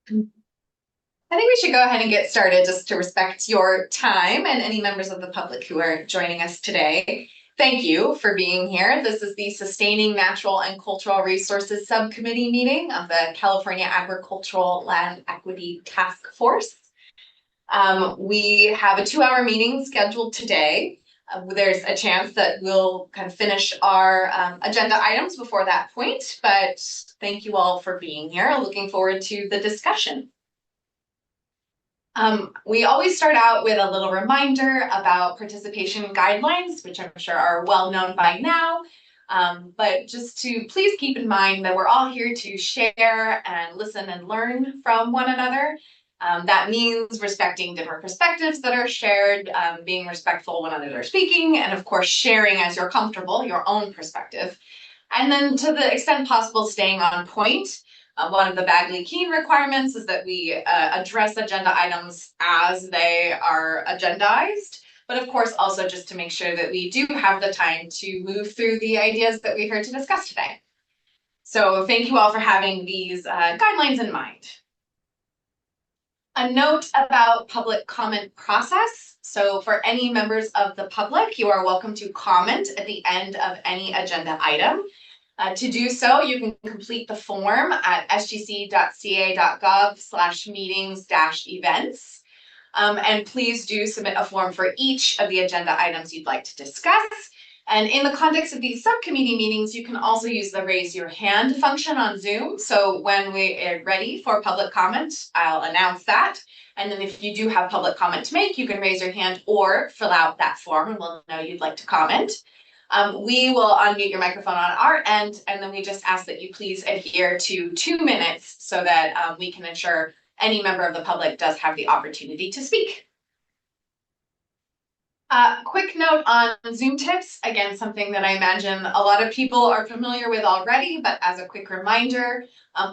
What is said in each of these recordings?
I think we should go ahead and get started just to respect your time and any members of the public who are joining us today. Thank you for being here. This is the Sustaining Natural and Cultural Resources Subcommittee meeting of the California Agricultural Land Equity Task Force. We have a 2-hour meeting scheduled today. There's a chance that we'll kind of finish our agenda items before that point, but thank you all for being here. Looking forward to the discussion. We always start out with a little reminder about participation guidelines, which I'm sure are well known by now. But just to please keep in mind that we're all here to share and listen and learn from one another. That means respecting different perspectives that are shared, being respectful when others are speaking, and of course, sharing as you're comfortable, your own perspective. And then to the extent possible, staying on point. One of the Bagley-Keene requirements is that we address agenda items as they are agendized, but of course also just to make sure that we do have the time to move through the ideas that we're here to discuss today. So thank you all for having these guidelines in mind. A note about public comment process. So for any members of the public, you are welcome to comment at the end of any agenda item. To do so, you can complete the form at sgc.ca.gov/meetings-events. And please do submit a form for each of the agenda items you'd like to discuss. And in the context of these subcommittee meetings, you can also use the raise your hand function on Zoom. So when we are ready for public comment, I'll announce that. And then if you do have public comment to make, you can raise your hand or fill out that form and we'll know you'd like to comment. We will unmute your microphone on our end, and then we just ask that you please adhere to 2 minutes so that we can ensure any member of the public does have the opportunity to speak. Quick note on Zoom tips, again, something that I imagine a lot of people are familiar with already, but as a quick reminder,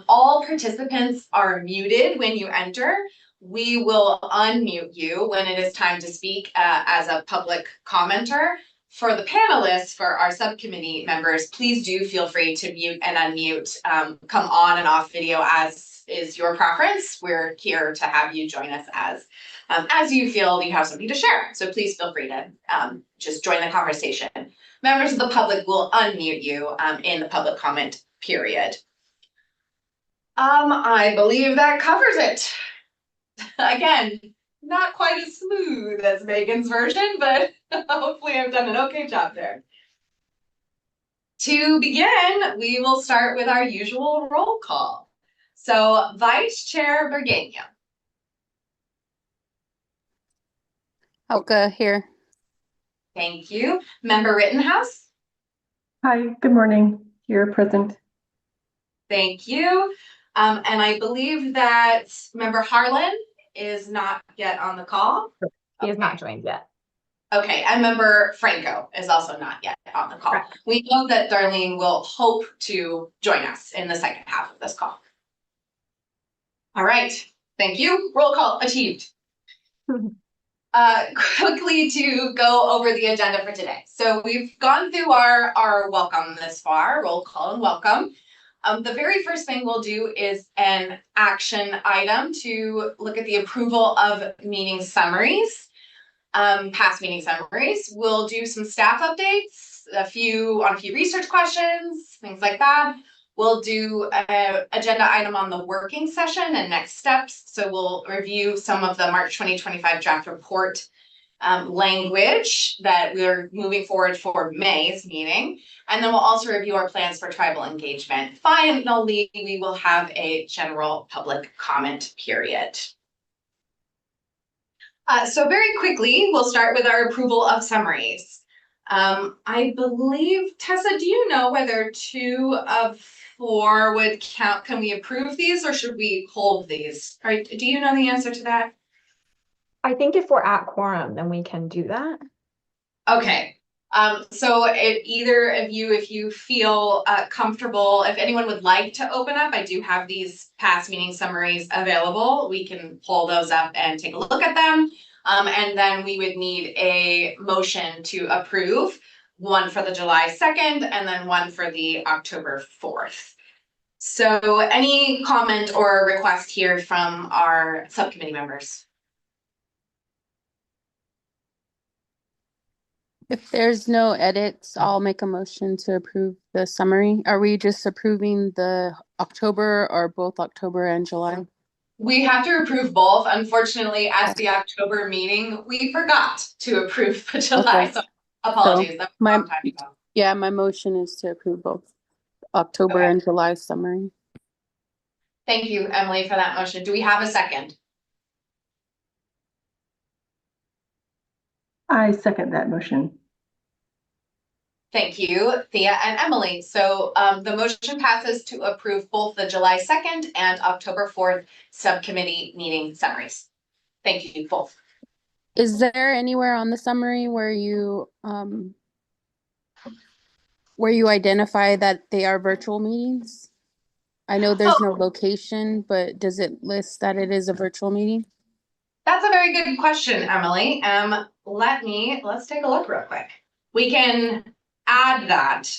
all participants are muted when you enter. We will unmute you when it is time to speak as a public commenter. For the panelists, for our subcommittee members, please do feel free to mute and unmute, come on and off video as is your preference. We're here to have you join us as you feel you have something to share. So please feel free to just join the conversation. Members of the public will unmute you in the public comment period. I believe that covers it. Again, not quite as smooth as Megan's version, but hopefully I've done an okay job there. To begin, we will start with our usual roll call. So Vice Chair Bergania. Elka here. Thank you. Member Rittenhouse. Hi, good morning. Here present. Thank you. And I believe that Member Harlan is not yet on the call. He has not joined yet. Okay, and Member Franco is also not yet on the call. Correct. We know that Darlene will hope to join us in the second half of this call. All right, thank you. Roll call achieved. Quickly to go over the agenda for today. So we've gone through our welcome this far, roll call and welcome. The very first thing we'll do is an action item to look at the approval of meeting summaries, past meeting summaries. We'll do some staff updates, on a few research questions, things like that. We'll do an agenda item on the working session and next steps. So we'll review some of the March 2025 draft report language that we're moving forward for May's meeting. And then we'll also review our plans for tribal engagement. Finally, we will have a general public comment period. So very quickly, we'll start with our approval of summaries. I believe, Tessa, do you know whether 2 of 4 would count? Can we approve these or should we hold these? Do you know the answer to that? I think if we're at quorum, then we can do that. Okay. So if either of you, if you feel comfortable, if anyone would like to open up, I do have these past meeting summaries available. We can pull those up and take a look at them. And then we would need a motion to approve, one for the July 2nd and then one for the October 4th. So any comment or request here from our subcommittee members? If there's no edits, I'll make a motion to approve the summary. Are we just approving the October or both October and July? We have to approve both. Unfortunately, at the October meeting, we forgot to approve the July. Okay. So apologies. That was a my- long time ago. Yeah, my motion is to approve both October Okay. and July summary. Thank you, Emily, for that motion. Do we have a second? I second that motion. Thank you, Thea and Emily. So the motion passes to approve both the July 2nd and October 4th subcommittee meeting summaries. Thank you both. Is there anywhere on the summary where you identify that they are virtual meetings? I know there's no location, but does it list that it is a virtual meeting? That's a very good question, Emily. Let's take a look real quick. We can add that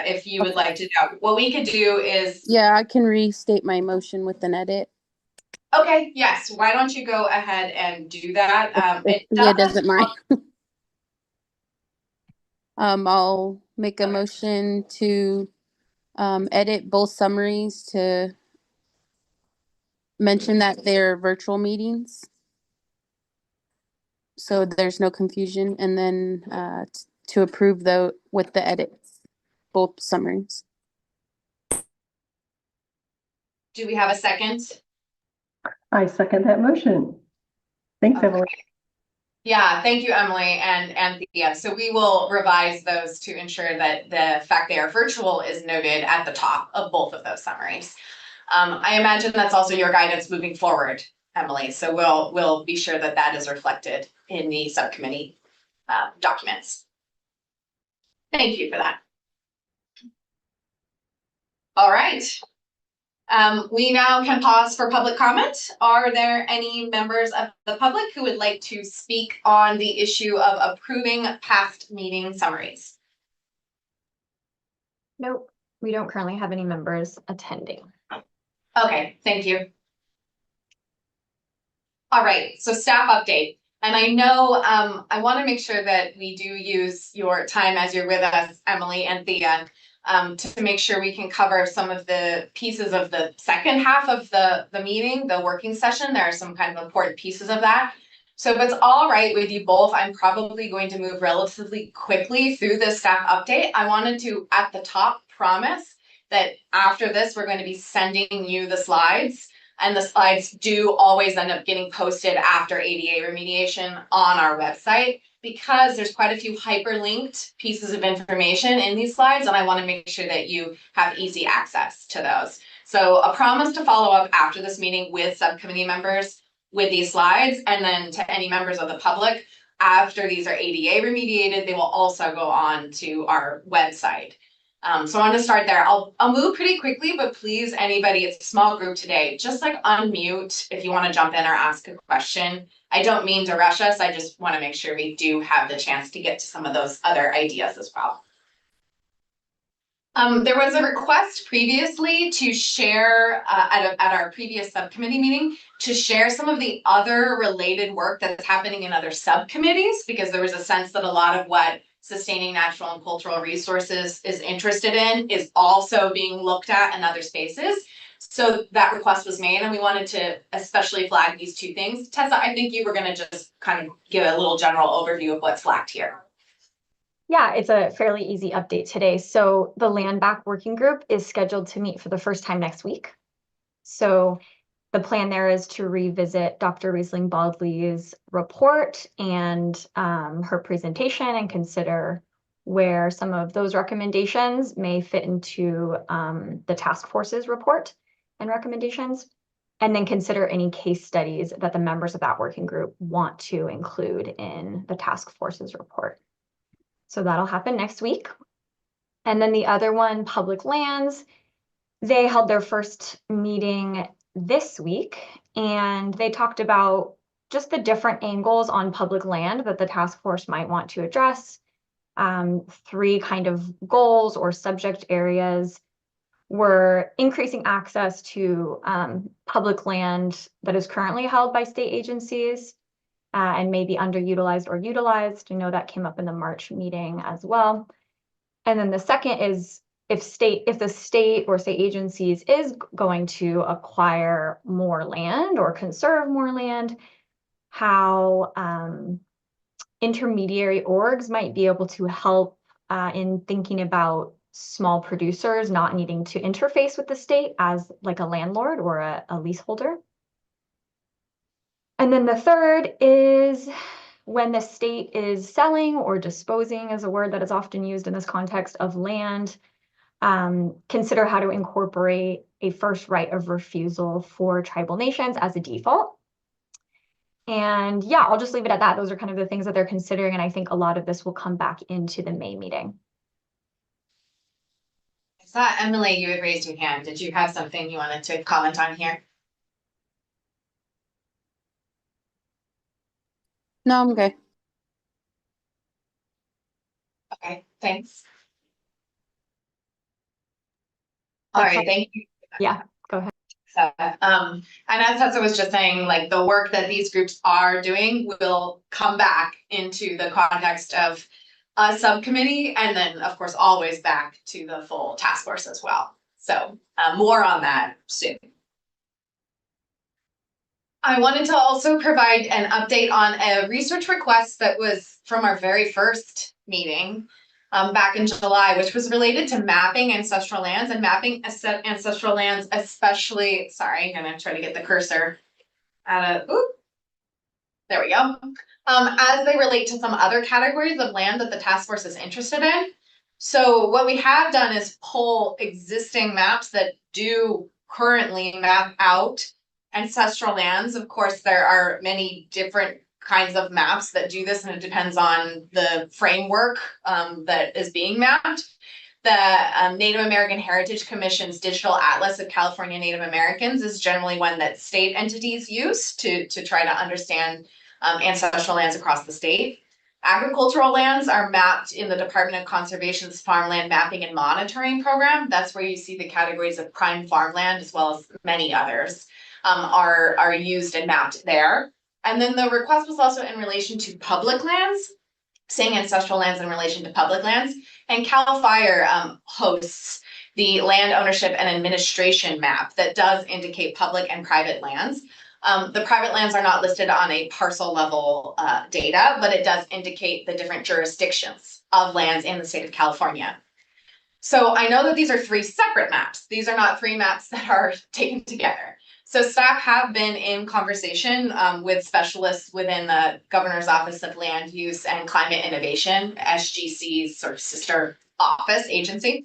if you would like to know. What we could do is, Yeah, I can restate my motion with an edit. okay, yes, why don't you go ahead and do that? If Thea doesn't mind. I'll make a motion to edit both summaries to mention that they're virtual meetings. So there's no confusion, and then to approve with the edits, both summaries. Do we have a second? I second that motion. Thanks, Okay. Emily. Yeah, thank you, Emily and Thea. So we will revise those to ensure that the fact they are virtual is noted at the top of both of those summaries. I imagine that's also your guidance moving forward, Emily. So we'll be sure that that is reflected in the subcommittee documents. Thank you for that. All right. We now can pause for public comment. Are there any members of the public who would like to speak on the issue of approving past meeting summaries? Nope, we don't currently have any members attending. Okay, thank you. All right, so staff update. And I know I want to make sure that we do use your time as you're with us, Emily and Thea, to make sure we can cover some of the pieces of the second half of the meeting, the working session. There are some kind of important pieces of that. So if it's all right with you both, I'm probably going to move relatively quickly through this staff update. I wanted to, at the top, promise that after this, we're going to be sending you the slides. And the slides do always end up getting posted after ADA remediation on our website, because there's quite a few hyperlinked pieces of information in these slides, and I want to make sure that you have easy access to those. So a promise to follow up after this meeting with subcommittee members with these slides, and then to any members of the public, after these are ADA remediated, they will also go on to our website. So I want to start there. I'll move pretty quickly, but please, anybody, it's a small group today, just like unmute if you want to jump in or ask a question. I don't mean to rush us. I just want to make sure we do have the chance to get to some of those other ideas as well. There was a request previously to share at our previous subcommittee meeting to share some of the other related work that's happening in other subcommittees, because there was a sense that a lot of what sustaining natural and cultural resources is interested in is also being looked at in other spaces. So that request was made, and we wanted to especially flag these two things. Tessa, I think you were going to just kind of give a little general overview of what's flagged here. Yeah, it's a fairly easy update today. So the Land Back Working Group is scheduled to meet for the first time next week. So the plan there is to revisit Dr. Riesling-Baldley's report and her presentation, and consider where some of those recommendations may fit into the task force's report and recommendations, and then consider any case studies that the members of that working group want to include in the task force's report. So that'll happen next week. And then the other one, Public Lands, they held their first meeting this week, and they talked about just the different angles on public land that the task force might want to address. 3 kind of goals or subject areas. we're increasing access to public land that is currently held by state agencies and may be underutilized or utilized. I know that came up in the March meeting as well. And then the second is if the state or state agencies is going to acquire more land or conserve more land, how intermediary orgs might be able to help in thinking about small producers not needing to interface with the state as like a landlord or a leaseholder. And then the third is when the state is selling or disposing, is a word that is often used in this context of land, consider how to incorporate a first right of refusal for tribal nations as a default. And yeah, I'll just leave it at that. Those are kind of the things that they're considering. And I think a lot of this will come back into the May meeting. I saw Emily, you had raised your hand. Did you have something you wanted to comment on here? No, I'm okay. Okay, thanks. All right, thank you. Yeah, go ahead. So, and as Tessa was just saying, like the work that these groups are doing will come back into the context of a subcommittee, and then of course always back to the full task force as well. So more on that soon. I wanted to also provide an update on a research request that was from our very first meeting back in July, which was related to mapping ancestral lands and mapping ancestral lands, especially, sorry, I'm gonna try to get the cursor there we go. As they relate to some other categories of land that the task force is interested in. So what we have done is pull existing maps that do currently map out ancestral lands. Of course, there are many different kinds of maps that do this, and it depends on the framework that is being mapped. The Native American Heritage Commission's Digital Atlas of California Native Americans is generally one that state entities use to try to understand ancestral lands across the state. Agricultural lands are mapped in the Department of Conservation's Farmland Mapping and Monitoring Program. That's where you see the categories of prime farmland as well as many others are used and mapped there. And then the request was also in relation to public lands, saying ancestral lands in relation to public lands. And CAL FIRE hosts the land ownership and administration map that does indicate public and private lands. The private lands are not listed on a parcel level data, but it does indicate the different jurisdictions of lands in the state of California. So I know that these are three separate maps. These are not three maps that are taken together. So staff have been in conversation with specialists within the Governor's Office of Land Use and Climate Innovation, SGC's sort of sister office agency,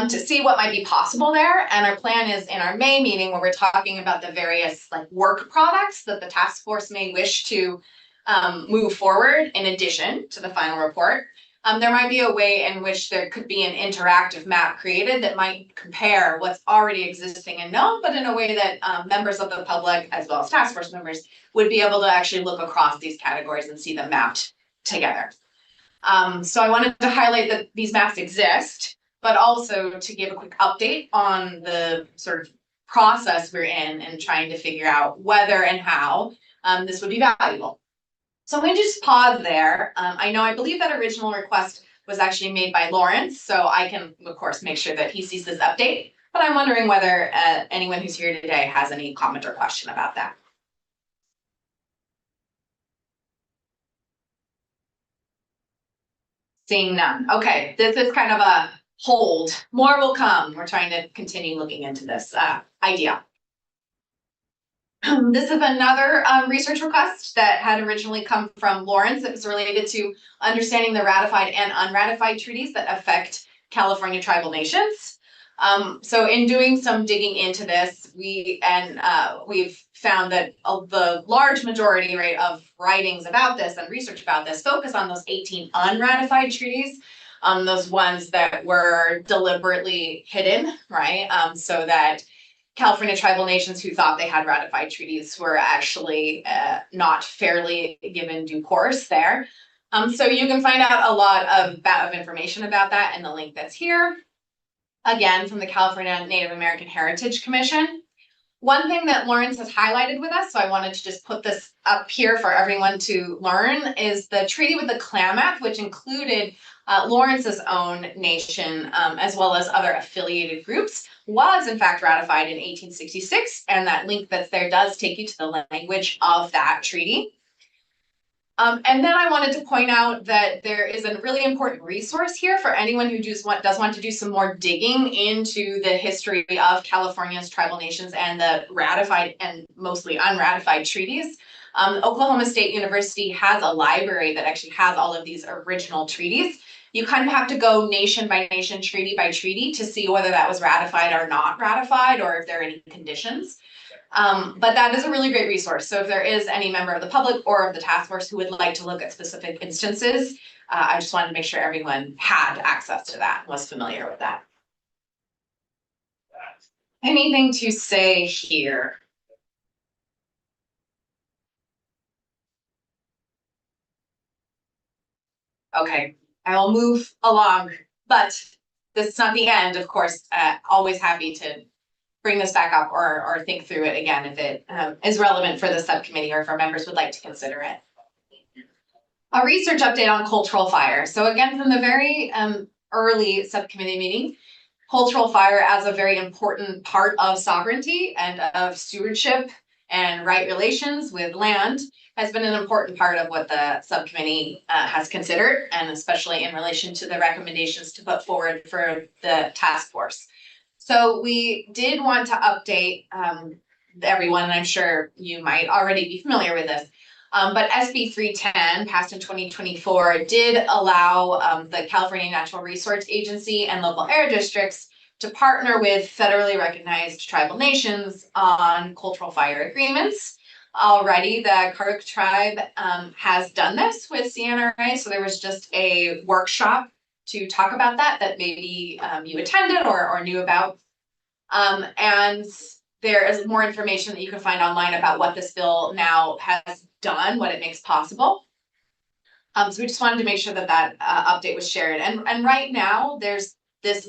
to see what might be possible there. And our plan is in our May meeting where we're talking about the various like work products that the task force may wish to move forward in addition to the final report. There might be a way in which there could be an interactive map created that might compare what's already existing and known, but in a way that members of the public, as well as task force members, would be able to actually look across these categories and see them mapped together. So I wanted to highlight that these maps exist, but also to give a quick update on the sort of process we're in and trying to figure out whether and how this would be valuable. So I'm going to just pause there. I believe that original request was actually made by Lawrence, so I can, of course, make sure that he sees this update. But I'm wondering whether anyone who's here today has any comment or question about that. Seeing none. Okay, this is kind of a hold. More will come. We're trying to continue looking into this idea. This is another research request that had originally come from Lawrence. It was related to understanding the ratified and unratified treaties that affect California tribal nations. So in doing some digging into this, we've found that the large majority rate of writings about this and research about this focus on those 18 unratified treaties, those ones that were deliberately hidden, right? So that California tribal nations who thought they had ratified treaties were actually not fairly given due course there. So you can find out a lot of information about that in the link that's here. again, from the California Native American Heritage Commission. One thing that Lawrence has highlighted with us, so I wanted to just put this up here for everyone to learn, is the treaty with the Klamath, which included Lawrence's own nation, as well as other affiliated groups, was in fact ratified in 1866, and that link that's there does take you to the language of that treaty. And then I wanted to point out that there is a really important resource here for anyone who does want to do some more digging into the history of California's tribal nations and the ratified and mostly unratified treaties. Oklahoma State University has a library that actually has all of these original treaties. You kind of have to go nation by nation, treaty by treaty to see whether that was ratified or not ratified, or if there are any conditions. But that is a really great resource. So if there is any member of the public or of the task force who would like to look at specific instances, I just wanted to make sure everyone had access to that, was familiar with that. Anything to say here? Okay, I will move along, but this is not the end, of course. Always happy to bring this back up or think through it again if it is relevant for the subcommittee or if our members would like to consider it. A research update on cultural fire. So again, from the very early subcommittee meeting, cultural fire as a very important part of sovereignty and of stewardship and right relations with land has been an important part of what the subcommittee has considered, and especially in relation to the recommendations to put forward for the task force. So we did want to update everyone, and I'm sure you might already be familiar with this, but SB 310, passed in 2024, did allow the California Natural Resource Agency and local air districts to partner with federally recognized tribal nations on cultural fire agreements. Already, the Karuk tribe has done this with CNRA, so there was just a workshop to talk about that maybe you attended or knew about. And there is more information that you can find online about what this bill now has done, what it makes possible. So we just wanted to make sure that that update was shared. And right now, this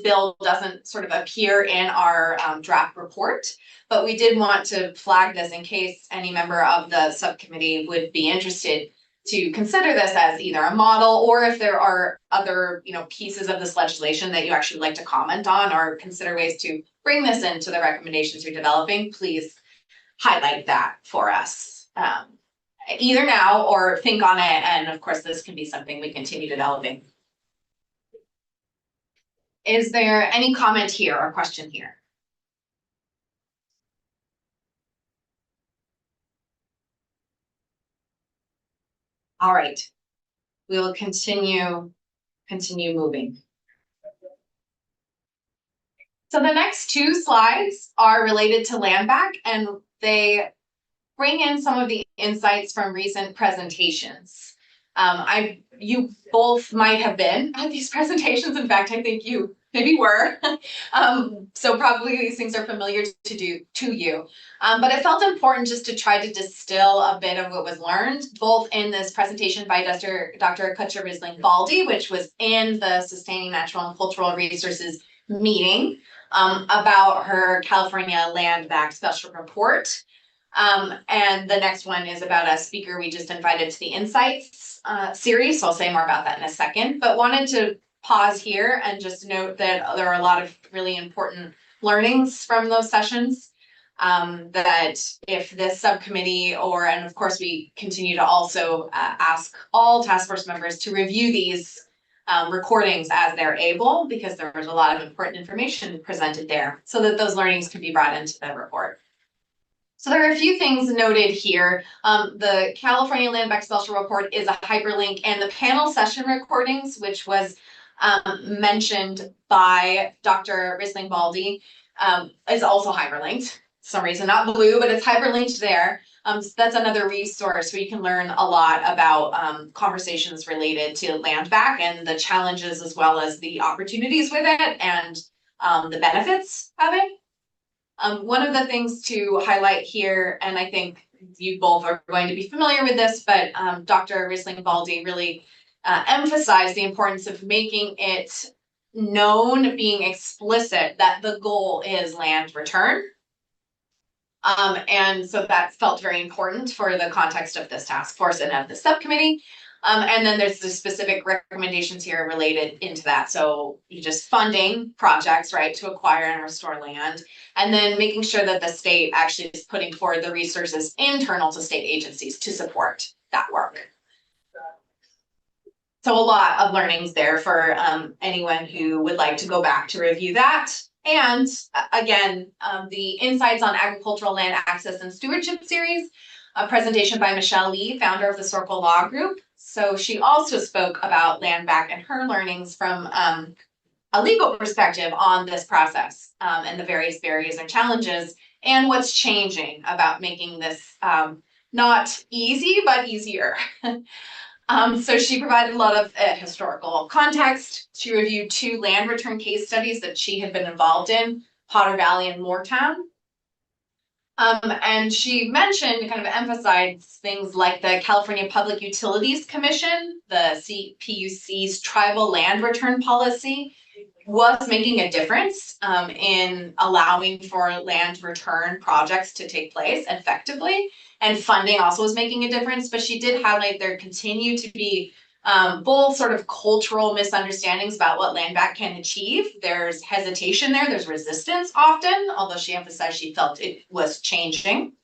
bill doesn't sort of appear in our draft report, but we did want to flag this in case any member of the subcommittee would be interested to consider this as either a model, or if there are other, pieces of this legislation that you actually like to comment on or consider ways to bring this into the recommendations you're developing, please highlight that for us. Either now or think on it, and of course this can be something we continue developing. Is there any comment here or question here? All right, we will continue moving. So the next two slides are related to land back, and they bring in some of the insights from recent presentations. You both might have been at these presentations. In fact, I think you maybe were. So probably these things are familiar to you. But it felt important just to try to distill a bit of what was learned, both in this presentation by Dr. Kutcher-Risling-Baldi, which was in the Sustaining Natural and Cultural Resources meeting, about her California Land Back Special Report. And the next one is about a speaker we just invited to the Insights series, so I'll say more about that in a second, but wanted to pause here and just note that there are a lot of really important learnings from those sessions, that if this subcommittee and of course we continue to also ask all task force members to review these recordings as they're able, because there was a lot of important information presented there, so that those learnings can be brought into the report. So there are a few things noted here. The California Land Back Special Report is a hyperlink, and the panel session recordings, which was mentioned by Dr. Risling-Baldi, is also hyperlinked. For some reason, not blue, but it's hyperlinked there. So that's another resource where you can learn a lot about conversations related to land back and the challenges as well as the opportunities with it and the benefits of it. One of the things to highlight here, and I think you both are going to be familiar with this, but Dr. Risling-Baldi really emphasized the importance of making it known, being explicit that the goal is land return. And so that felt very important for the context of this task force and of the subcommittee. And then there's the specific recommendations here related into that. So you just funding projects, right, to acquire and restore land, and then making sure that the state actually is putting forward the resources internal to state agencies to support that work. So a lot of learnings there for anyone who would like to go back to review that. And again, the Insights on Agricultural Land Access and Stewardship series, a presentation by Michelle Lee, founder of the Circle Law Group. So she also spoke about land back and her learnings from a legal perspective on this process and the various barriers and challenges and what's changing about making this not easy, but easier. So she provided a lot of historical context. She reviewed 2 land return case studies that she had been involved in, Potter Valley and Moortown. And she mentioned, kind of emphasized things like the California Public Utilities Commission, the CPUC's tribal land return policy was making a difference in allowing for land return projects to take place effectively. And funding also was making a difference, but she did highlight there continue to be both sort of cultural misunderstandings about what land back can achieve. There's hesitation there, there's resistance often, although she emphasized she felt it was changing.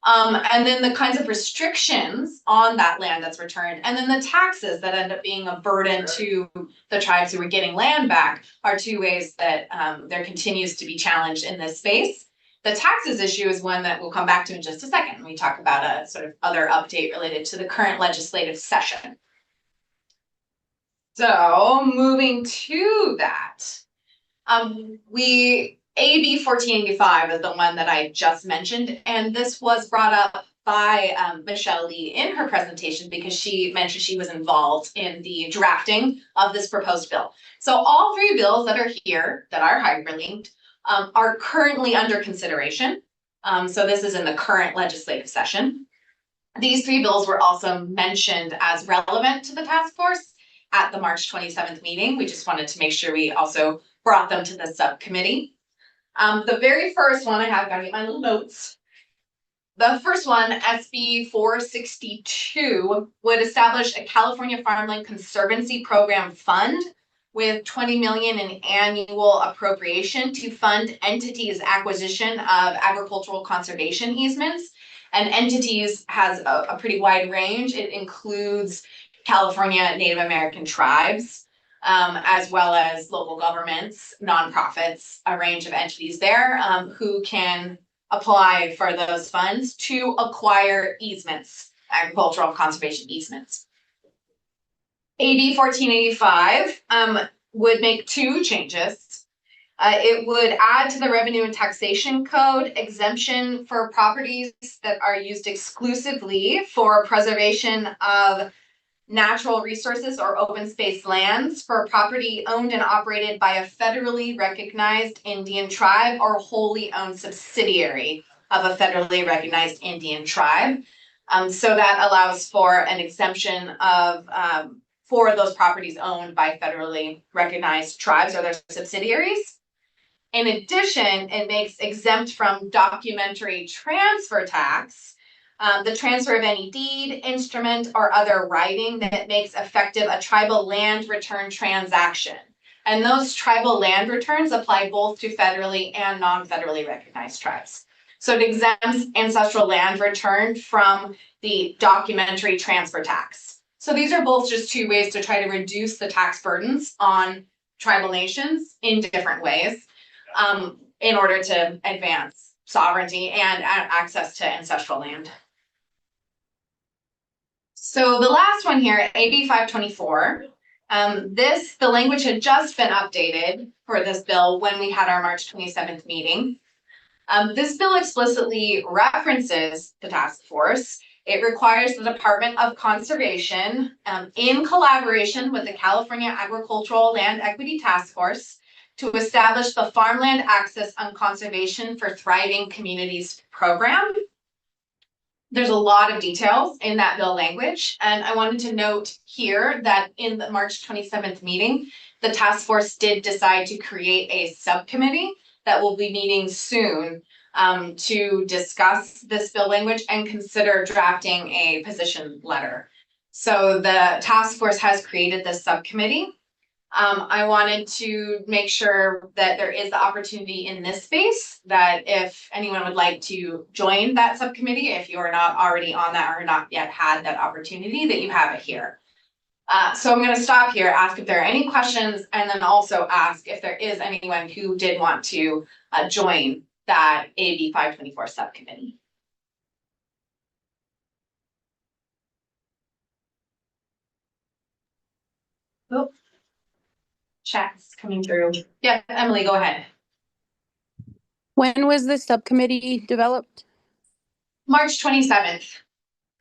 And then the kinds of restrictions on that land that's returned, and then the taxes that end up being a burden to the tribes who are getting land back are 2 ways that there continues to be challenge in this space. The taxes issue is one that we'll come back to in just a second when we talk about a sort of other update related to the current legislative session. So moving to that, AB 1485 is the one that I just mentioned, and this was brought up by Michelle Lee in her presentation because she mentioned she was involved in the drafting of this proposed bill. So all 3 bills that are here that are hyperlinked are currently under consideration. So this is in the current legislative session. These 3 bills were also mentioned as relevant to the task force at the March 27th meeting. We just wanted to make sure we also brought them to the subcommittee. The very first one, I have got to get my little notes. The first one, SB 462, would establish a California Farmland Conservancy Program fund with $20 million in annual appropriation to fund entities' acquisition of agricultural conservation easements. And entities has a pretty wide range. It includes California Native American tribes, as well as local governments, nonprofits, a range of entities there who can apply for those funds to acquire easements, agricultural conservation easements. AB 1485 would make 2 changes. It would add to the Revenue and Taxation Code exemption for properties that are used exclusively for preservation of natural resources or open space lands for property owned and operated by a federally recognized Indian tribe or wholly owned subsidiary of a federally recognized Indian tribe. So that allows for an exemption of for those properties owned by federally recognized tribes or their subsidiaries. In addition, it makes exempt from documentary transfer tax the transfer of any deed, instrument, or other writing that makes effective a tribal land return transaction. And those tribal land returns apply both to federally and non-federally recognized tribes. So it exempts ancestral land returned from the documentary transfer tax. So these are both just 2 ways to try to reduce the tax burdens on tribal nations in different ways in order to advance sovereignty and access to ancestral land. So the last one here, AB 524, the language had just been updated for this bill when we had our March 27th meeting. This bill explicitly references the task force. It requires the Department of Conservation, in collaboration with the California Agricultural Land Equity Task Force, to establish the Farmland Access and Conservation for Thriving Communities program. There's a lot of details in that bill language, and I wanted to note here that in the March 27th meeting, the task force did decide to create a subcommittee that will be meeting soon to discuss this bill language and consider drafting a position letter. So the task force has created this subcommittee. I wanted to make sure that there is the opportunity in this space that if anyone would like to join that subcommittee, if you're not already on that or not yet had that opportunity, that you have it here. So I'm going to stop here, ask if there are any questions, and then also ask if there is anyone who did want to join that AB 524 subcommittee. Oh, chat's coming through. Yeah, Emily, go ahead. When was this subcommittee developed? March 27th,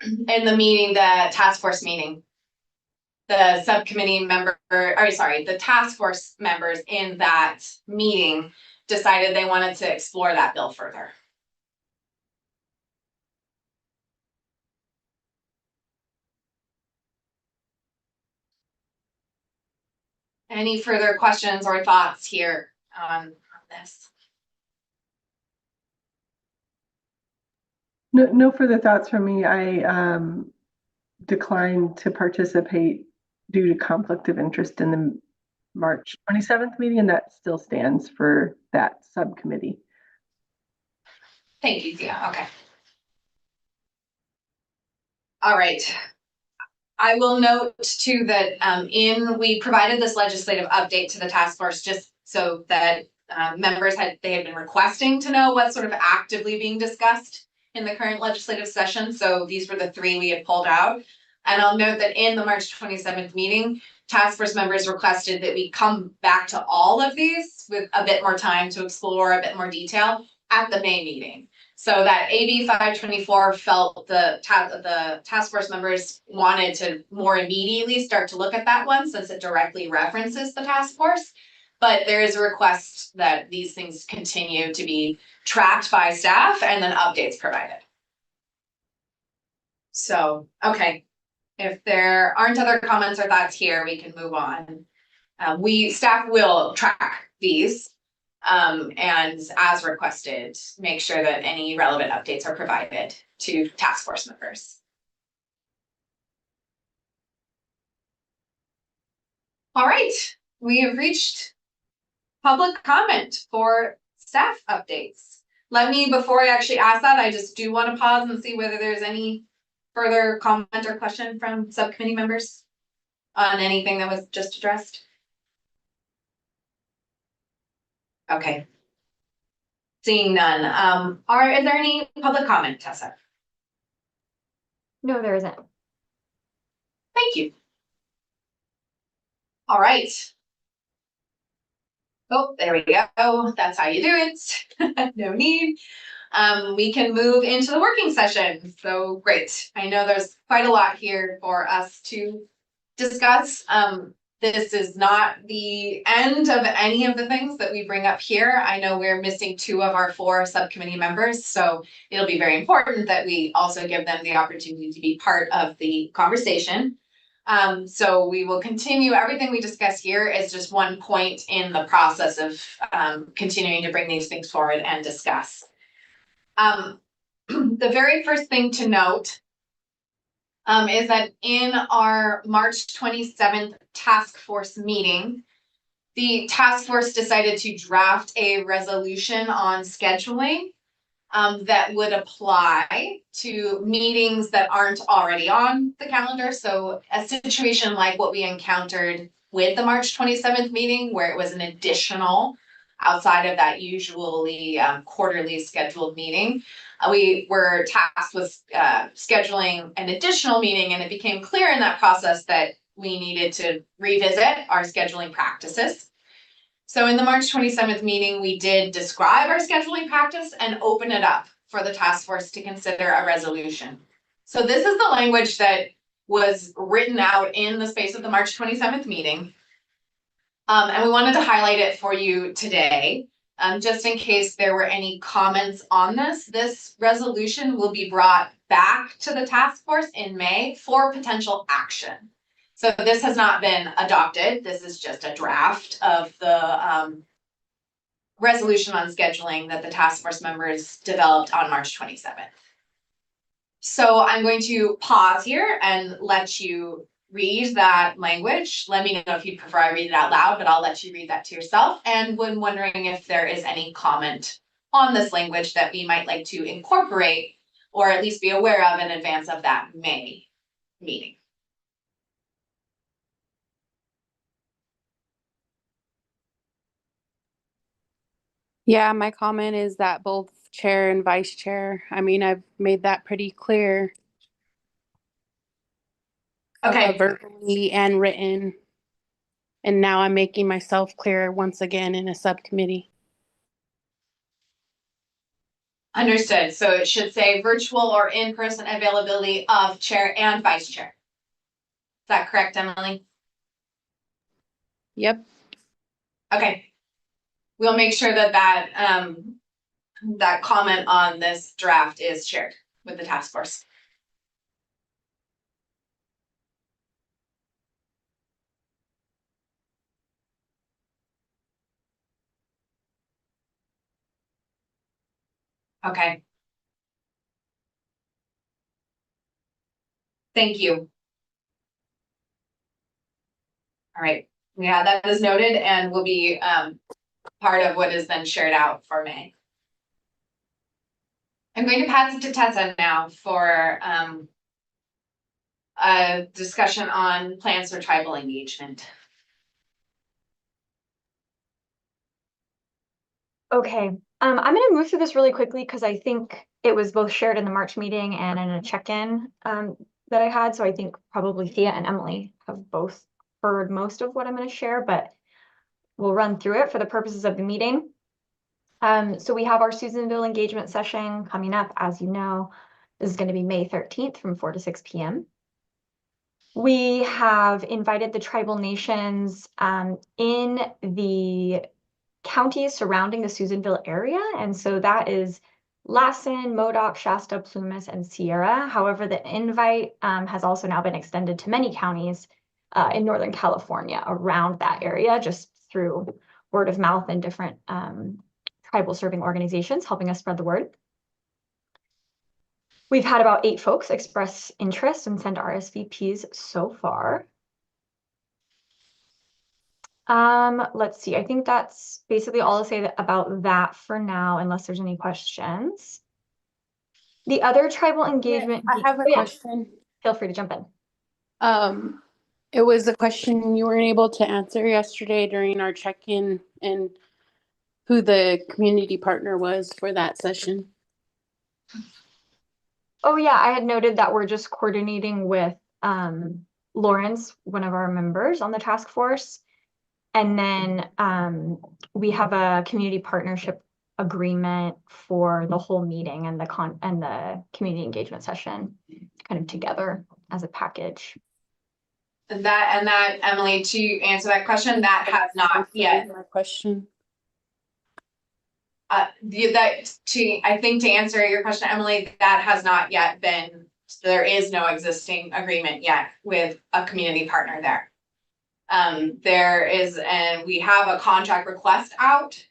in the meeting, the task force meeting. The subcommittee member, or sorry, the task force members in that meeting decided they wanted to explore that bill further. Any further questions or thoughts here on this? No further thoughts from me. I declined to participate due to conflict of interest in the March 27th meeting, and that still stands for that subcommittee. Thank you, Thea. Okay. All right. I will note too that we provided this legislative update to the task force just so that members had been requesting to know what's sort of actively being discussed in the current legislative session. So these were the 3 we had pulled out. And I'll note that in the March 27th meeting, task force members requested that we come back to all of these with a bit more time to explore a bit more detail at the May meeting. So that AB 524 felt the task force members wanted to more immediately start to look at that one since it directly references the task force. But there is a request that these things continue to be tracked by staff and then updates provided. So, okay, if there aren't other comments or thoughts here, we can move on. Staff will track these and as requested, make sure that any relevant updates are provided to task force members. All right, we have reached public comment for staff updates. Before I actually ask that, I just do want to pause and see whether there's any further comment or question from subcommittee members on anything that was just addressed. Okay. Seeing none. Is there any public comment, Tessa? No, there isn't. Thank you. All right. Oh, there we go. That's how you do it. No need. We can move into the working session. So great. I know there's quite a lot here for us to discuss. This is not the end of any of the things that we bring up here. I know we're missing 2 of our 4 subcommittee members, so it'll be very important that we also give them the opportunity to be part of the conversation. So we will continue. Everything we discuss here is just one point in the process of continuing to bring these things forward and discuss. The very first thing to note is that in our March 27th task force meeting, the task force decided to draft a resolution on scheduling that would apply to meetings that aren't already on the calendar. So a situation like what we encountered with the March 27th meeting, where it was an additional outside of that usually quarterly scheduled meeting. We were tasked with scheduling an additional meeting, and it became clear in that process that we needed to revisit our scheduling practices. So in the March 27th meeting, we did describe our scheduling practice and open it up for the task force to consider a resolution. So this is the language that was written out in the space of the March 27th meeting. And we wanted to highlight it for you today. Just in case there were any comments on this resolution will be brought back to the task force in May for potential action. So this has not been adopted. This is just a draft of the resolution on scheduling that the task force members developed on March 27th. So I'm going to pause here and let you read that language. Let me know if you prefer I read it out loud, but I'll let you read that to yourself. And when wondering if there is any comment on this language that we might like to incorporate or at least be aware of in advance of that May meeting. Yeah, my comment is that both chair and vice chair, I mean, I've made that pretty clear. Okay. Verbally and written. And now I'm making myself clear once again in a subcommittee. Understood. So it should say virtual or in-person availability of chair and vice chair. Is that correct, Emily? Yep. Okay. We'll make sure that that comment on this draft is shared with the task force. Okay. Thank you. All right. Yeah, that is noted and will be part of what is then shared out for May. I'm going to pass it to Tessa now for a discussion on plans for tribal engagement. Okay, I'm gonna move through this really quickly because I think it was both shared in the March meeting and in a check-in that I had. So I think probably Thea and Emily have both heard most of what I'm gonna share, but we'll run through it for the purposes of the meeting. So we have our Susanville engagement session coming up, as you know. This is gonna be May 13th from 4 to 6 p.m. We have invited the tribal nations in the counties surrounding the Susanville area. And so that is Lassen, Modoc, Shasta, Plumas, and Sierra. However, the invite has also now been extended to many counties in Northern California around that area, just through word of mouth and different tribal serving organizations helping us spread the word. We've had about 8 folks express interest and send RSVPs so far. Let's see. I think that's basically all I'll say about that for now, unless there's any questions. The other tribal engagement. I have a question. Feel free to jump in. It was a question you weren't able to answer yesterday during our check-in, and who the community partner was for that session. Oh yeah, I had noted that we're just coordinating with Lawrence, one of our members on the task force. And then we have a community partnership agreement for the whole meeting and the community engagement session kind of together as a package. And that, Emily, to answer that question, that has not yet. My question. I think to answer your question, Emily, that has not yet been, there is no existing agreement yet with a community partner there. There is, and we have a contract request out.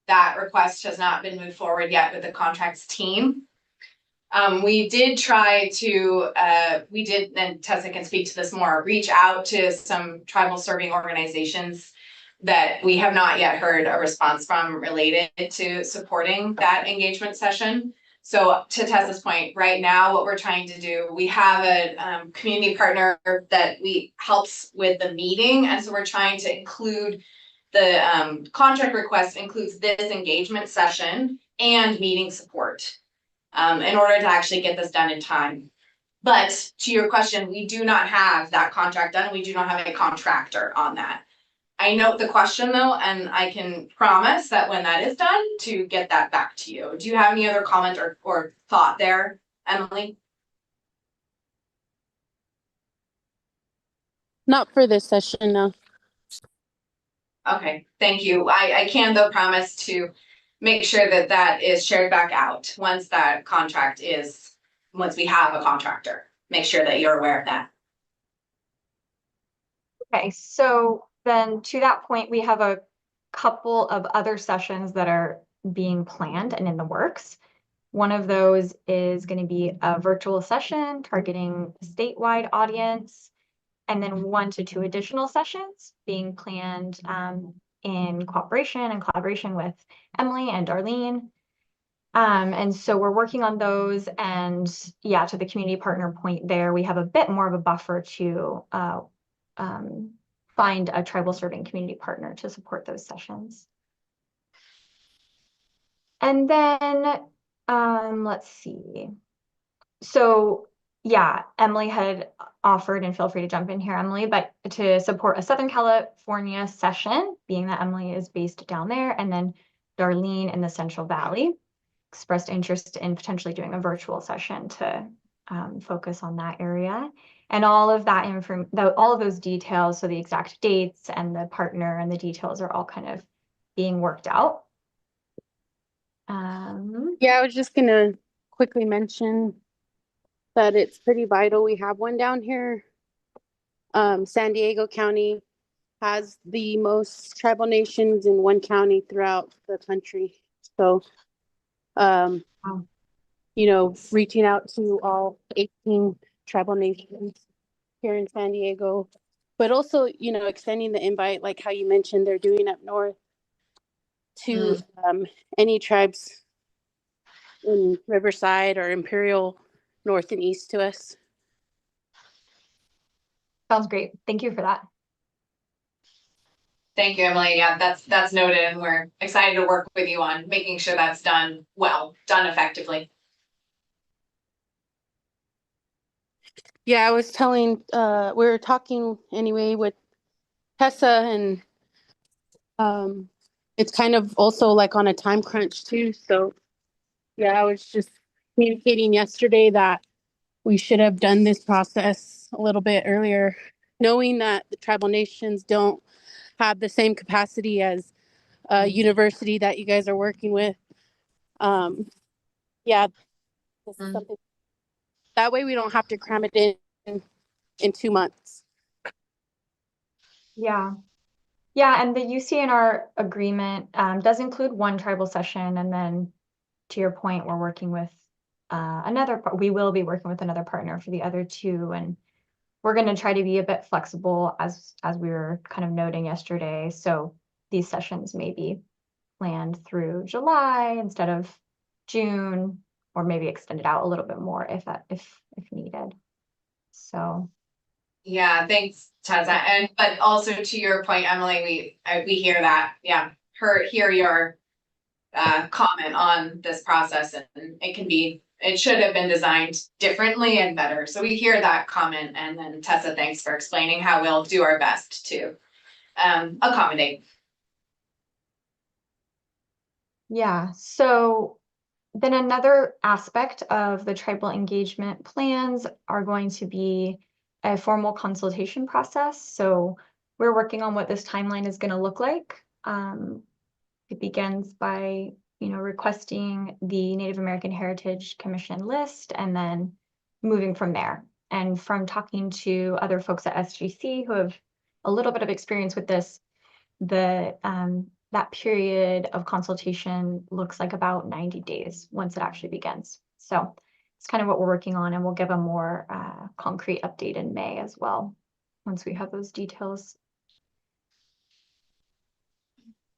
That request has not been moved forward yet with the contracts team. We did try to, and Tessa can speak to this more, reach out to some tribal serving organizations that we have not yet heard a response from related to supporting that engagement session. So to Tessa's point, right now, what we're trying to do, we have a community partner that helps with the meeting. And so we're trying to include the contract request includes this engagement session and meeting support in order to actually get this done in time. But to your question, we do not have that contract done. We do not have a contractor on that. I note the question though, and I can promise that when that is done, to get that back to you. Do you have any other comment or thought there, Emily? Not for this session, no. Okay, thank you. I can though promise to make sure that that is shared back out once that contract is, once we have a contractor. Make sure that you're aware of that. Okay, so then to that point, we have a couple of other sessions that are being planned and in the works. One of those is going to be a virtual session targeting a statewide audience, and then 1 to 2 additional sessions being planned in cooperation and collaboration with Emily and Darlene. And so we're working on those, and yeah, to the community partner point there, we have a bit more of a buffer to find a tribal serving community partner to support those sessions. And then let's see. So yeah, Emily had offered, and feel free to jump in here, Emily, but to support a Southern California session, being that Emily is based down there, and then Darlene in the Central Valley expressed interest in potentially doing a virtual session to focus on that area. And all of that all of those details, so the exact dates and the partner and the details are all kind of being worked out. Yeah, I was just gonna quickly mention that it's pretty vital we have one down here. San Diego County has the most tribal nations in one county throughout the country. So, you know, reaching out to all 18 tribal nations here in San Diego, but also, you know, extending the invite, like how you mentioned, they're doing up north to any tribes in Riverside or Imperial, north and east to us. Sounds great. Thank you for that. Thank you, Emily. Yeah, that's noted, and we're excited to work with you on making sure that's done well, done effectively. Yeah, I was telling, we were talking anyway with Tessa, and it's kind of also like on a time crunch too. So yeah, I was just communicating yesterday that we should have done this process a little bit earlier, knowing that the tribal nations don't have the same capacity as a university that you guys are working with. Yeah, this is something that way we don't have to cram it in 2 months. Yeah. Yeah, and the UCNR agreement does include one tribal session, and then to your point, we're working with we will be working with another partner for the other 2, and we're going to try to be a bit flexible as we were kind of noting yesterday. So these sessions may be planned through July instead of June, or maybe extended out a little bit more if needed. So Yeah, thanks, Tessa. And but also to your point, Emily, we hear that. Yeah, hear your comment on this process, and it should have been designed differently and better. So we hear that comment, and then Tessa, thanks for explaining how we'll do our best to accommodate. yeah, so then another aspect of the tribal engagement plans are going to be a formal consultation process. So we're working on what this timeline is going to look like. It begins by, requesting the Native American Heritage Commission list and then moving from there. And from talking to other folks at SGC who have a little bit of experience with this, that period of consultation looks like about 90 days once it actually begins. So it's kind of what we're working on, and we'll give a more concrete update in May as well, once we have those details.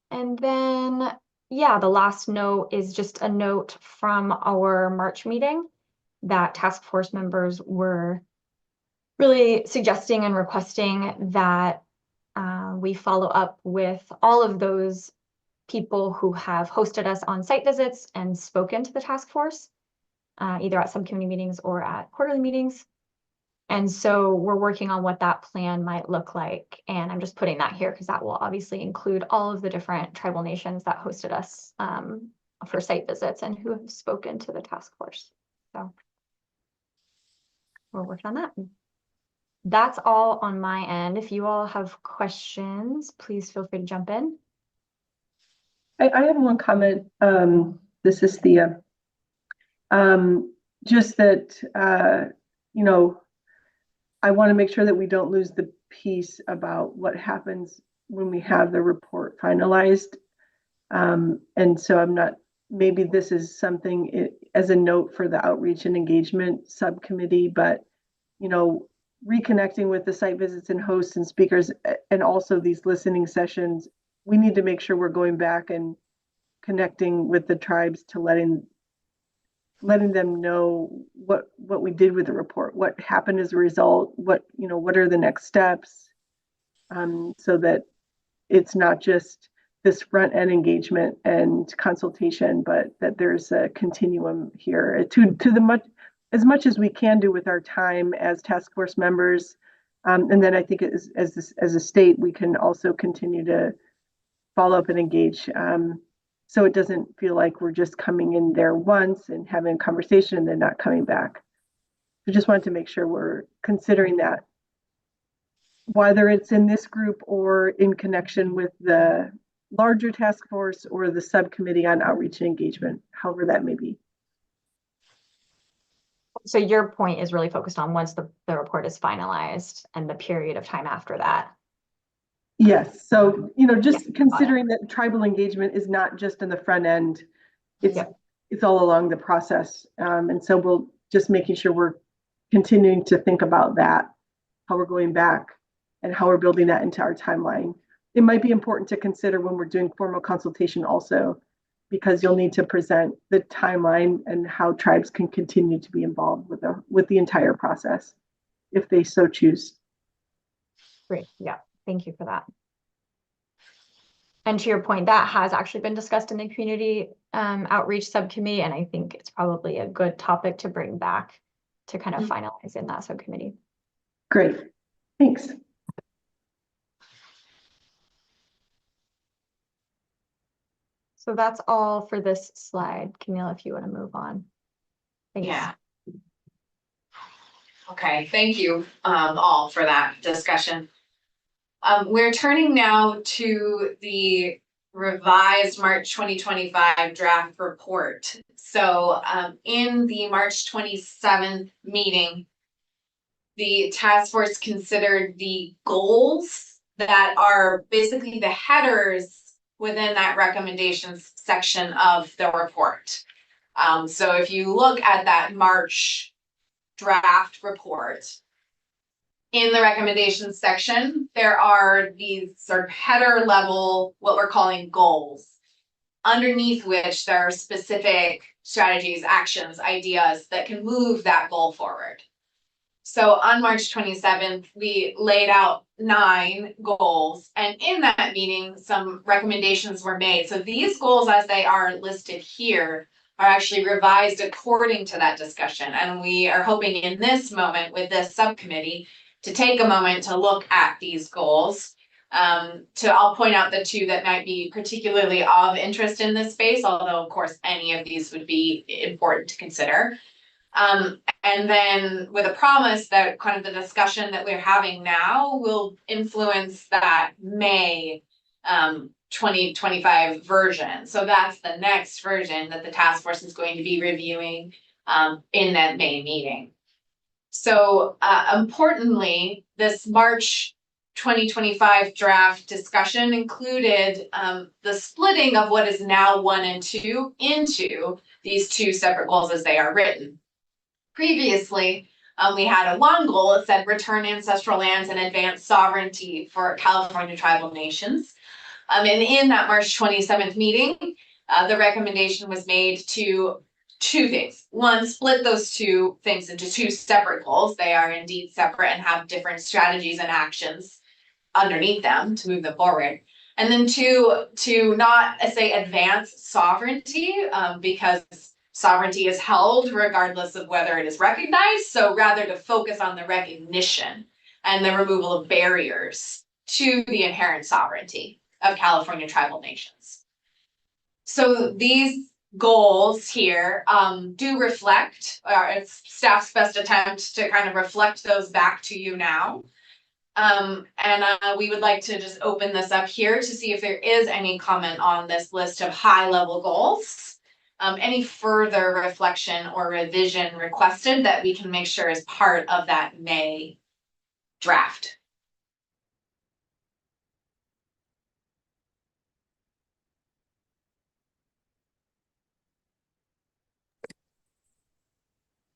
And then, yeah, the last note is just a note from our March meeting that task force members were really suggesting and requesting that we follow up with all of those people who have hosted us on site visits and spoken to the task force, either at subcommittee meetings or at quarterly meetings. And so we're working on what that plan might look like. And I'm just putting that here because that will obviously include all of the different tribal nations that hosted us for site visits and who have spoken to the task force. So we're working on that. That's all on my end. If you all have questions, please feel free to jump in. I have one comment. This is Thea. Just that, I want to make sure that we don't lose the piece about what happens when we have the report finalized. And so I'm not, maybe this is something as a note for the outreach and engagement subcommittee, but, you know, reconnecting with the site visits and hosts and speakers, and also these listening sessions, we need to make sure we're going back and connecting with the tribes to letting them know what we did with the report, what happened as a result, what are the next steps, so that it's not just this front end engagement and consultation, but that there's a continuum here to as much as we can do with our time as task force members. And then I think as a state, we can also continue to follow up and engage. So it doesn't feel like we're just coming in there once and having a conversation and then not coming back. I just wanted to make sure we're considering that, whether it's in this group or in connection with the larger task force or the subcommittee on outreach and engagement, however that may be. So your point is really focused on once the report is finalized and the period of time after that. Yes. So, just considering that tribal engagement is not just in the front end, it's all along the process. And so we'll just making sure we're continuing to think about that, how we're going back and how we're building that into our timeline. It might be important to consider when we're doing formal consultation also, because you'll need to present the timeline and how tribes can continue to be involved with the entire process if they so choose. Great. Yeah. Thank you for that. And to your point, that has actually been discussed in the community outreach subcommittee. And I think it's probably a good topic to bring back to kind of finalize in that subcommittee. Great. Thanks. So that's all for this slide. Camille, if you want to move on. Thanks. Yeah. Okay, thank you all for that discussion. We're turning now to the revised March 2025 draft report. So in the March 27th meeting, the task force considered the goals that are basically the headers within that recommendations section of the report. So if you look at that March draft report, in the recommendations section, there are these sort of header level, what we're calling goals, underneath which there are specific strategies, actions, ideas that can move that goal forward. So on March 27th, we laid out 9 goals, and in that meeting, some recommendations were made. So these goals, as they are listed here, are actually revised according to that discussion. And we are hoping in this moment with this subcommittee to take a moment to look at these goals. I'll point out the 2 that might be particularly of interest in this space, although of course any of these would be important to consider. And then with a promise that kind of the discussion that we're having now will influence that May 2025 version. So that's the next version that the task force is going to be reviewing in that May meeting. So importantly, this March 2025 draft discussion included the splitting of what is now 1 and 2 into these 2 separate goals as they are written. Previously, we had a 1 goal. It said return ancestral lands and advance sovereignty for California tribal nations. And in that March 27th meeting, the recommendation was made to 2 things. 1, split those 2 things into 2 separate goals. They are indeed separate and have different strategies and actions underneath them to move them forward. And then 2, to not say advance sovereignty, because sovereignty is held regardless of whether it is recognized. So rather to focus on the recognition and the removal of barriers to the inherent sovereignty of California tribal nations. So these goals here do reflect, it's staff's best attempt to kind of reflect those back to you now. And we would like to just open this up here to see if there is any comment on this list of high-level goals. Any further reflection or revision requested that we can make sure is part of that May draft.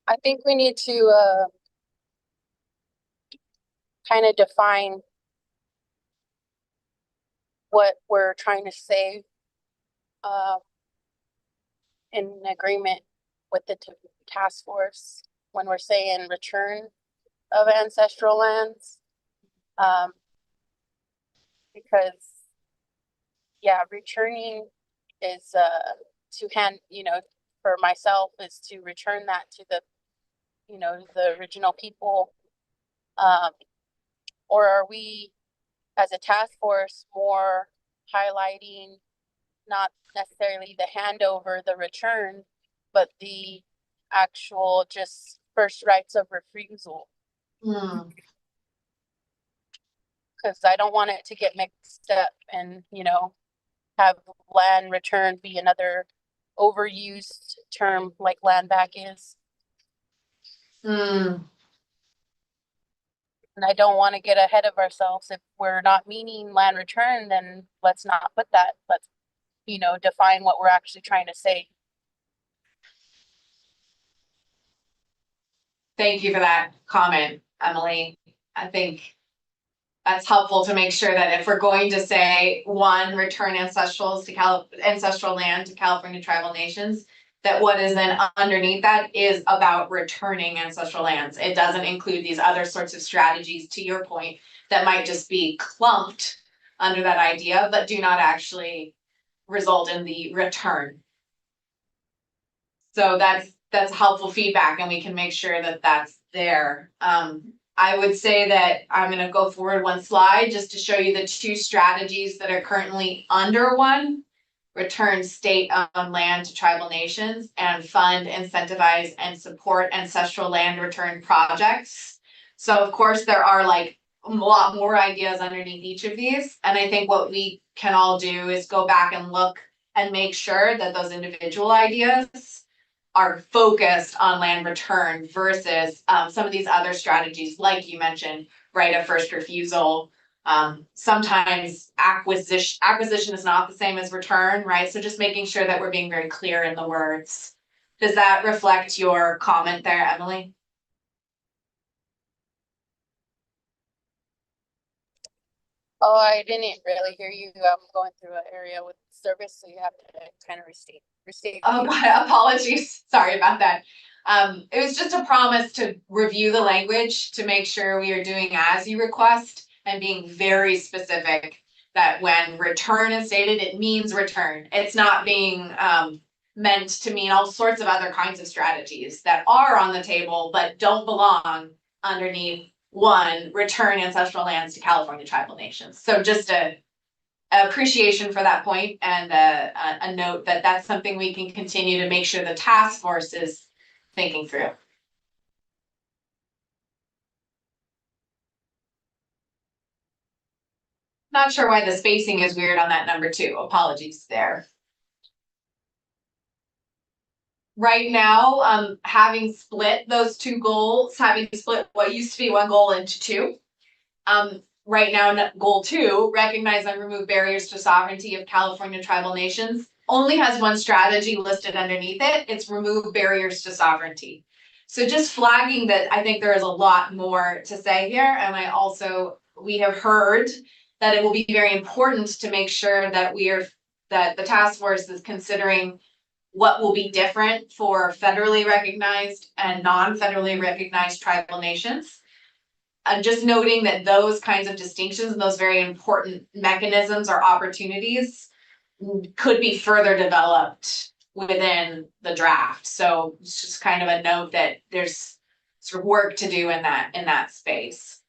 I think we need to kind of define what we're trying to say in agreement with the task force when we're saying return of ancestral lands. Because yeah, returning is to hand, for myself is to return that to the, the original people. Or are we as a task force more highlighting not necessarily the handover, the return, but the actual just first rights of refusal? Because I don't want it to get mixed up and, have land return be another overused term like land back is. And I don't want to get ahead of ourselves. If we're not meaning land return, then let's not put that. Let's, define what we're actually trying to say. Thank you for that comment, Emily. I think that's helpful to make sure that if we're going to say one, return ancestral land to California tribal nations, that what is then underneath that is about returning ancestral lands. It doesn't include these other sorts of strategies, to your point, that might just be clumped under that idea, but do not actually result in the return. So that's helpful feedback, and we can make sure that that's there. I would say that I'm gonna go forward one slide just to show you the two strategies that are currently under one. Return state-owned land to tribal nations and fund, incentivize, and support ancestral land return projects. So of course, there are like a lot more ideas underneath each of these. And I think what we can all do is go back and look and make sure that those individual ideas are focused on land return versus some of these other strategies, like you mentioned, right of first refusal. Sometimes acquisition is not the same as return, right? So just making sure that we're being very clear in the words. Does that reflect your comment there, Emily? Oh, I didn't really hear you. I'm going through an area with service, so you have to kind of restate. Oh God, apologies. Sorry about that. It was just a promise to review the language to make sure we are doing as you request and being very specific that when return is stated, it means return. It's not being meant to mean all sorts of other kinds of strategies that are on the table but don't belong underneath one, return ancestral lands to California tribal nations. So just a appreciation for that point and a note that that's something we can continue to make sure the task force is thinking through. Not sure why the spacing is weird on that number 2. Apologies there. Right now, having split those 2 goals, having split what used to be 1 goal into 2, right now, goal 2, recognize and remove barriers to sovereignty of California tribal nations, only has 1 strategy listed underneath it. It's remove barriers to sovereignty. So just flagging that I think there is a lot more to say here. And we have heard that it will be very important to make sure that that the task force is considering what will be different for federally recognized and non-federally recognized tribal nations. Just noting that those kinds of distinctions and those very important mechanisms or opportunities could be further developed within the draft. So it's just kind of a note that there's sort of work to do in that space.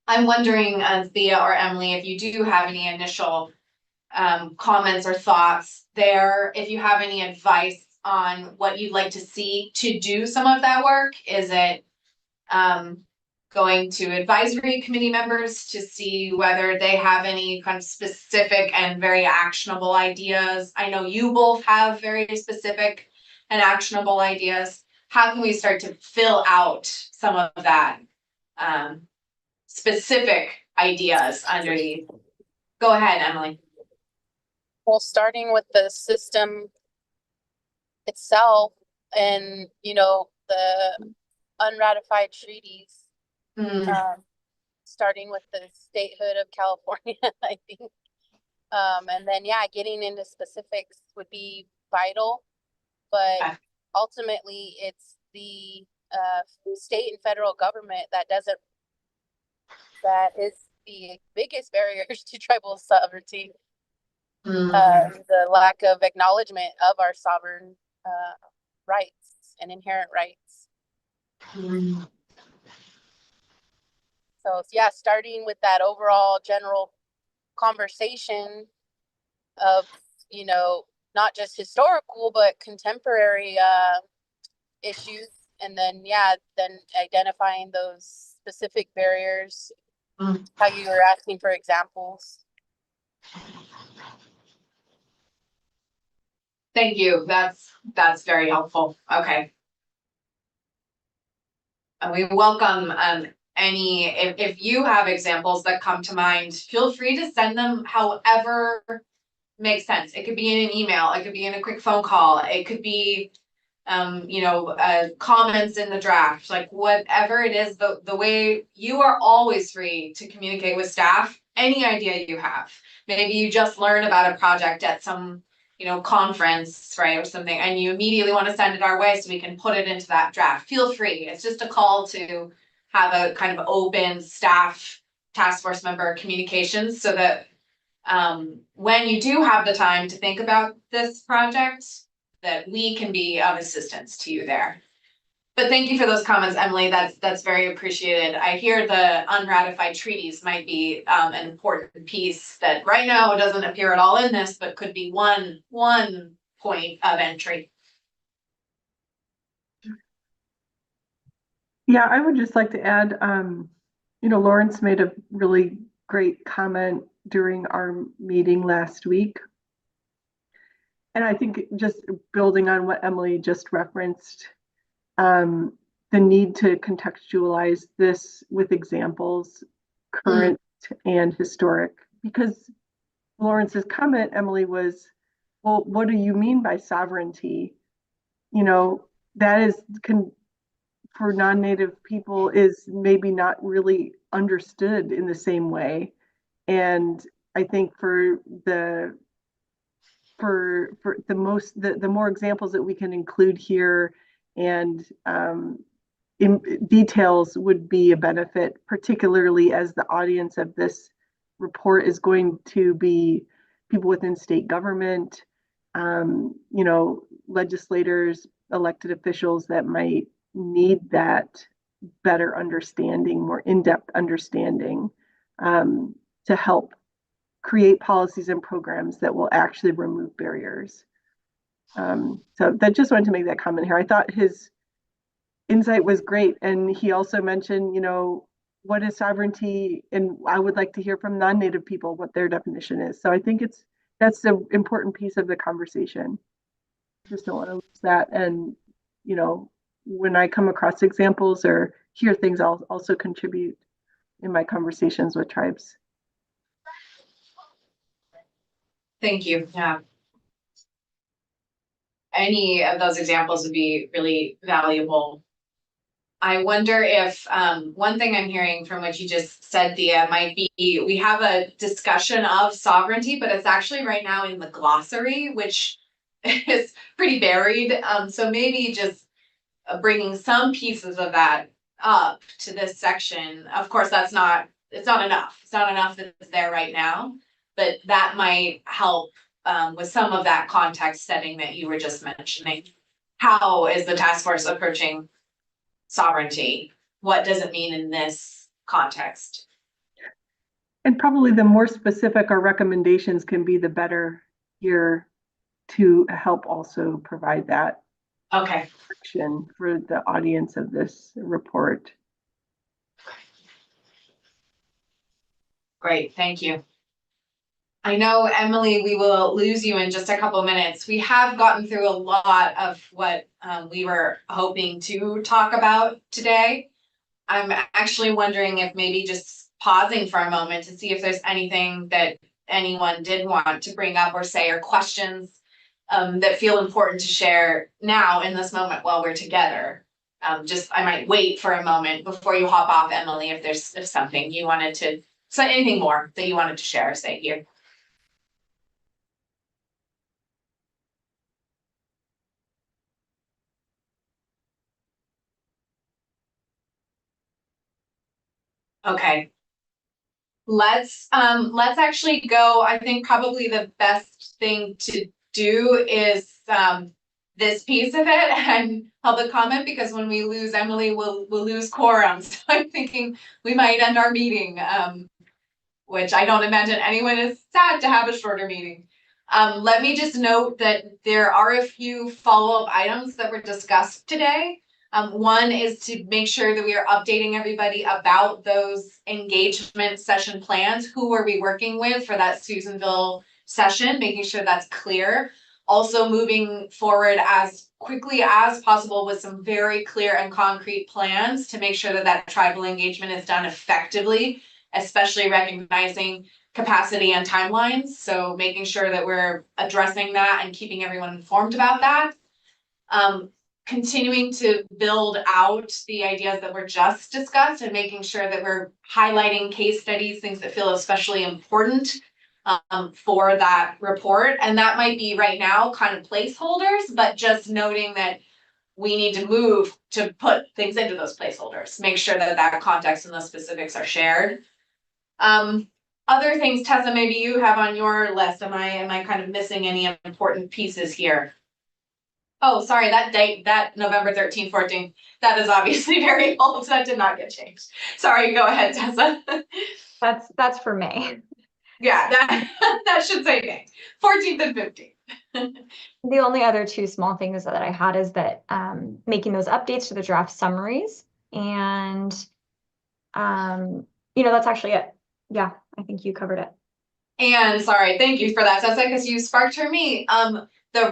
I'm wondering, Thea or Emily, if you do have any initial comments or thoughts there, if you have any advice on what you'd like to see to do some of that work. Is it going to advisory committee members to see whether they have any kind of specific and very actionable ideas? I know you both have very specific and actionable ideas. How can we start to fill out some of that specific ideas underneath? Go ahead, Emily. Well, starting with the system itself and, the unratified treaties, Mm, starting with the statehood of California, I think. And then, yeah, getting into specifics would be vital, but Okay. ultimately it's the state and federal government that is the biggest barriers to tribal sovereignty. The lack of acknowledgement of our sovereign rights and inherent rights. mm. So yeah, starting with that overall general conversation of, you know, not just historical, but contemporary issues. And then, yeah, then identifying those specific barriers, how you were asking for examples. Thank you. That's very helpful. Okay. And we welcome any, if you have examples that come to mind, feel free to send them however makes sense. It could be in an email, it could be in a quick phone call, it could be comments in the draft, like whatever it is, the way you are always free to communicate with staff, any idea you have. Maybe you just learned about a project at some, conference, right, or something, and you immediately want to send it our way so we can put it into that draft. Feel free. It's just a call to have a kind of open staff task force member communications so that when you do have the time to think about this project, that we can be of assistance to you there. But thank you for those comments, Emily. That's very appreciated. I hear the unratified treaties might be an important piece that right now it doesn't appear at all in this, but could be one point of entry. Yeah, I would just like to add, Lawrence made a really great comment during our meeting last week. And I think just building on what Emily just referenced, the need to contextualize this with examples, current and historic, because Lawrence's comment, Emily, was, well, what do you mean by sovereignty? That is, for non-native people, is maybe not really understood in the same way. And I think for the more examples that we can include here and in details would be a benefit, particularly as the audience of this report is going to be people within state government, legislators, elected officials that might need that better understanding, more in-depth understanding, to help create policies and programs that will actually remove barriers. So that just wanted to make that comment here. I thought his insight was great. And he also mentioned, what is sovereignty? And I would like to hear from non-native people what their definition is. So I think that's the important piece of the conversation. Just don't want to lose that. And, when I come across examples or hear things, I'll also contribute in my conversations with tribes. Thank you. Yeah. Any of those examples would be really valuable. I wonder if one thing I'm hearing from what you just said, Thea, might be we have a discussion of sovereignty, but it's actually right now in the glossary, which is pretty buried. So maybe just bringing some pieces of that up to this section. Of course, it's not enough. It's not enough that it's there right now, but that might help with some of that context setting that you were just mentioning. How is the task force approaching sovereignty? What does it mean in this context? And probably the more specific our recommendations can be, the better here to help also provide that action for the audience of this report. Great, thank you. I know, Emily, we will lose you in just a couple of minutes. We have gotten through a lot of what we were hoping to talk about today. I'm actually wondering if maybe just pausing for a moment to see if there's anything that anyone did want to bring up or say, or questions that feel important to share now in this moment while we're together. I might wait for a moment before you hop off, Emily, if something you wanted to, so anything more that you wanted to share, say here. Okay. Let's actually go. I think probably the best thing to do is this piece of it and public comment, because when we lose Emily, we'll lose quorum. So I'm thinking we might end our meeting, which I don't imagine anyone is sad to have a shorter meeting. Let me just note that there are a few follow-up items that were discussed today. One is to make sure that we are updating everybody about those engagement session plans. Who are we working with for that Susanville session, making sure that's clear. Also moving forward as quickly as possible with some very clear and concrete plans to make sure that that tribal engagement is done effectively, especially recognizing capacity and timelines. So making sure that we're addressing that and keeping everyone informed about that. Continuing to build out the ideas that were just discussed and making sure that we're highlighting case studies, things that feel especially important for that report. And that might be right now kind of placeholders, but just noting that we need to move to put things into those placeholders, make sure that that context and the specifics are shared. Other things, Tessa, maybe you have on your list. Am I kind of missing any important pieces here? Oh, sorry, that date, that November 13th, 14th, that is obviously very old, so that did not get changed. Sorry, go ahead, Tessa. That's for May. Yeah, that should say May, 14th and 15th. The only other two small things that I had is that making those updates to the draft summaries, and that's actually it. Yeah, I think you covered it. And sorry, thank you for that, Tessa, because you sparked for me the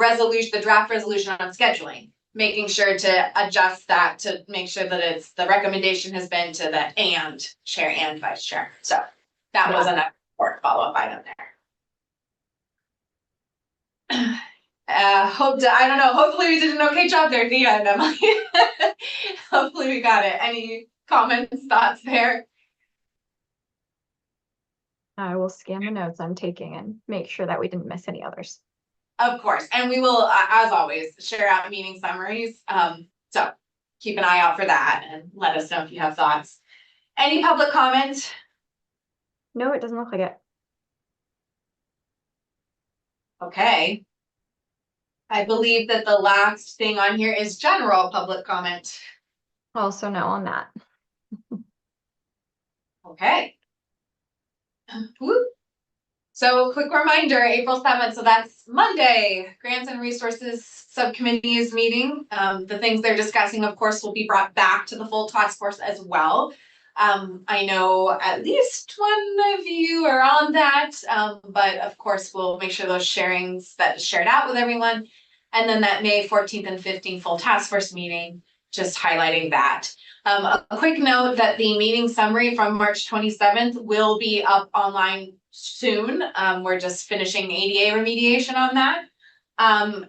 draft resolution on scheduling, making sure to adjust that to make sure that the recommendation has been to the and chair and vice chair. So that was an important follow-up item there. I don't know, hopefully we did an okay job there, Thea and Emily. Hopefully we got it. Any comments, thoughts there? I will scan the notes I'm taking and make sure that we didn't miss any others. Of course, and we will, as always, share out meeting summaries. So keep an eye out for that and let us know if you have thoughts. Any public comment? No, it doesn't look like it. Okay. I believe that the last thing on here is general public comment. Also no on that. Okay. Whoop. So quick reminder, April 7th, so that's Monday, Grants and Resources Subcommittee is meeting. The things they're discussing, of course, will be brought back to the full task force as well. I know at least one of you are on that, but of course, we'll make sure those sharings that is shared out with everyone. And then that May 14th and 15th full task force meeting, just highlighting that. A quick note that the meeting summary from March 27th will be up online soon. We're just finishing ADA remediation on that.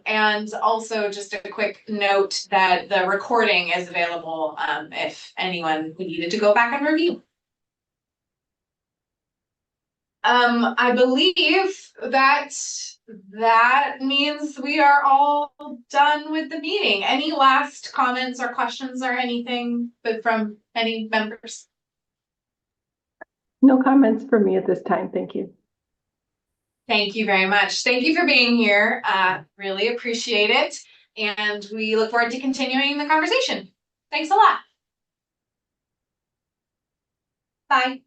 And also just a quick note that the recording is available if anyone who needed to go back and review. I believe that means we are all done with the meeting. Any last comments or questions or anything from any members? No comments for me at this time. Thank you. Thank you very much. Thank you for being here. Really appreciate it. And we look forward to continuing the conversation. Thanks a lot. Bye.